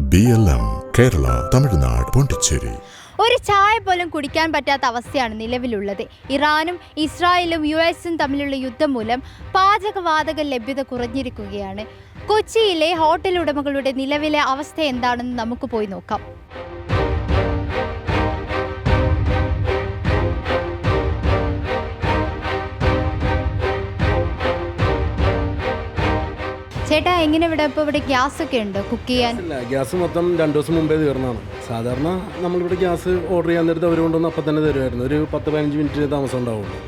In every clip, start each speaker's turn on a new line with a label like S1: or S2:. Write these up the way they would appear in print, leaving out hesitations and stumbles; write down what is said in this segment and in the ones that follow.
S1: BLM Kerala Tamil Nadu Pondicherry.
S2: ഒരു ചായ പോലും കുടിക്കാൻ പറ്റാത്ത അവസ്ഥയാണ് നിലവിലുള്ളത്. ഇറാനും ഇസ്രായേലും US-ഉം തമ്മിലുള്ള യുദ്ധം മൂലം പാചകവാതക ലഭ്യത കുറഞ്ഞിരിക്കുകയാണ്. കൊച്ചിയിലെ ഹോട്ടൽ ഉടമകളുടെ നിലവിലെ അവസ്ഥ എന്താണെന്ന് നമുക്ക് പോയി നോക്കാം. ചേട്ടാ, എങ്ങനെ ഇവിടെ ഗ്യാസ് ഒക്കെ ഉണ്ട് കുക്ക് ചെയ്യാൻ?
S3: ഗ്യാസ് മൊത്തം 2 ദിവസം മുമ്പേ തീർന്നതാണ്. സാധാരണ നമ്മളിവിടെ ഗ്യാസ് ഓർഡർ ചെയ്യാൻ നേരത്തെ അവർ കൊണ്ടുവന്ന് അപ്പം തന്നെ തരുമായിരുന്നു. ഒരു 10-15 മിനിറ്റ് താമസം ഉണ്ടാവുള്ളൂ.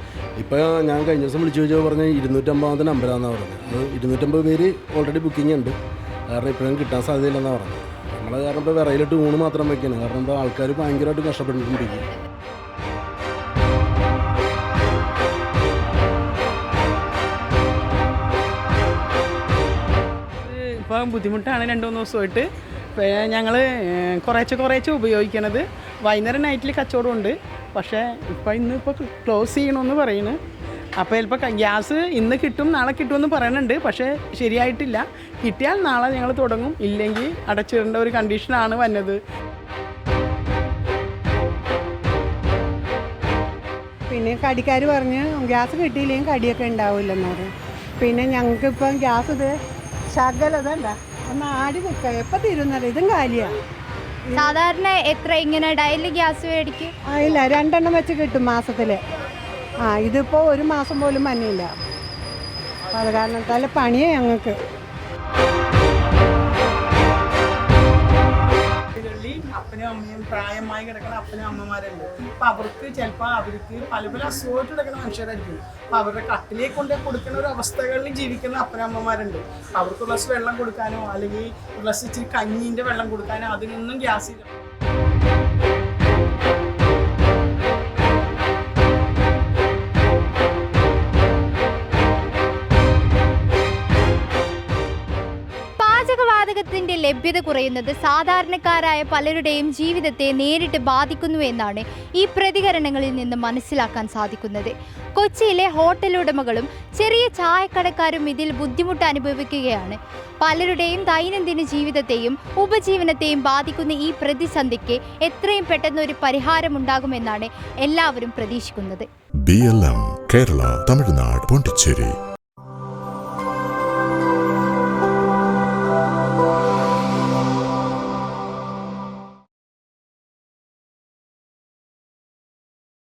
S3: ഇപ്പോൾ ഞാൻ കഴിഞ്ഞ ദിവസം വിളിച്ചു ചോദിച്ചാൽ പറഞ്ഞ് 250 നമ്പരാണെന്നാണ് പറഞ്ഞത്. അത് 250 പേര് ഓൾറെഡി ബുക്കിംഗ് ഉണ്ട്. കാരണം ഇപ്പോഴും കിട്ടാൻ സാധ്യതയില്ലെന്നാണ് പറഞ്ഞത്. നമ്മൾ കാരണം ഇപ്പോൾ വിറയിലിട്ട് ഊണ് മാത്രം വയ്ക്കുകയാണ്. കാരണം ഇപ്പോൾ ആൾക്കാർ ഭയങ്കരമായിട്ട് കഷ്ടപ്പെട്ടുകൊണ്ടിരിക്കും.
S4: ഇപ്പം ബുദ്ധിമുട്ടാണ് 2-3 ദിവസമായിട്ട്. ഞങ്ങൾ കുറേശ്ശെ ഉപയോഗിക്കണത്. വൈകുന്നേരം നൈറ്റിൽ കച്ചവടമുണ്ട്. പക്ഷേ ഇന്നിപ്പോൾ ക്ലോസ് ചെയ്യണമെന്ന് പറയുന്നു. അപ്പോൾ ചിലപ്പോൾ ഗ്യാസ് ഇന്ന് കിട്ടും നാളെ കിട്ടുമെന്ന് പറയുന്നുണ്ട്. പക്ഷേ ശരിയായിട്ടില്ല. കിട്ടിയാൽ നാളെ ഞങ്ങൾ തുടങ്ങും, ഇല്ലെങ്കിൽ അടച്ചിടേണ്ട ഒരു കണ്ടീഷനാണ് വന്നത്.
S5: പിന്നെ കടിക്കാർ പറഞ്ഞ് ഗ്യാസ് കിട്ടിയില്ലെങ്കിൽ കടിയൊക്കെ ഉണ്ടാവില്ലെന്ന് പറയും. പിന്നെ ഞങ്ങൾക്കിപ്പം ഗ്യാസ് ഇത് ശകലതല്ല ഒന്ന് ആടി നിൽക്കുക. എപ്പോൾ തീരുന്നറിയാം, ഇതും കാലിയാണ്.
S2: സാധാരണ എത്ര ഇങ്ങനെ ഡെയിലി ഗ്യാസ് മേടിക്കും?
S5: ഇല്ല, 2 എണ്ണം വെച്ച് കിട്ടും മാസത്തിൽ. ഇതിപ്പോൾ 1 മാസം പോലും മഞ്ഞില്ല. അപ്പോൾ അത് കാരണത്താൽ പണിയാണ് ഞങ്ങൾക്ക്.
S4: അപ്പനും അമ്മയും പ്രായമായി കിടക്കുന്ന അപ്പനും അമ്മമാരുണ്ട്. അപ്പോൾ അവർക്ക് ചിലപ്പോൾ പല അസുഖമായിട്ട് കിടക്കുന്ന മനുഷ്യരായിരിക്കും. അപ്പോൾ അവരുടെ കട്ടിലേക്ക് കൊണ്ട് കൊടുക്കുന്ന ഒരു അവസ്ഥകളിൽ ജീവിക്കുന്ന അപ്പനമ്മമാരുണ്ട്. അവർക്ക് ഒരു ഗ്ലാസ് വെള്ളം കൊടുക്കാനോ അല്ലെങ്കിൽ ഒരു ഗ്ലാസ് ഇച്ചിരി കഞ്ഞീൻ്റെ വെള്ളം കൊടുക്കാനോ അതിനൊന്നും ഗ്യാസ് ഇല്ല.
S2: പാചകവാതകത്തിന്റെ ലഭ്യത കുറയുന്നത് സാധാരണക്കാരായ പലരുടെയും ജീവിതത്തെ നേരിട്ട് ബാധിക്കുന്നു എന്നാണ് ഈ പ്രതികരണങ്ങളിൽ നിന്ന് മനസ്സിലാക്കാൻ സാധിക്കുന്നത്. കൊച്ചിയിലെ ഹോട്ടൽ ഉടമകളും ചെറിയ ചായക്കടക്കാരും ഇതിൽ ബുദ്ധിമുട്ട് അനുഭവിക്കുകയാണ്. പലരുടെയും ദൈനംദിന ജീവിതത്തെയും ഉപജീവനത്തെയും ബാധിക്കുന്ന ഈ പ്രതിസന്ധിക്ക് എത്രയും പെട്ടെന്ന് ഒരു പരിഹാരമുണ്ടാകുമെന്നാണ് എല്ലാവരും പ്രതീക്ഷിക്കുന്നത്.
S1: BLM കേരള തമിഴ്നാട് പോണ്ടിച്ചേരി.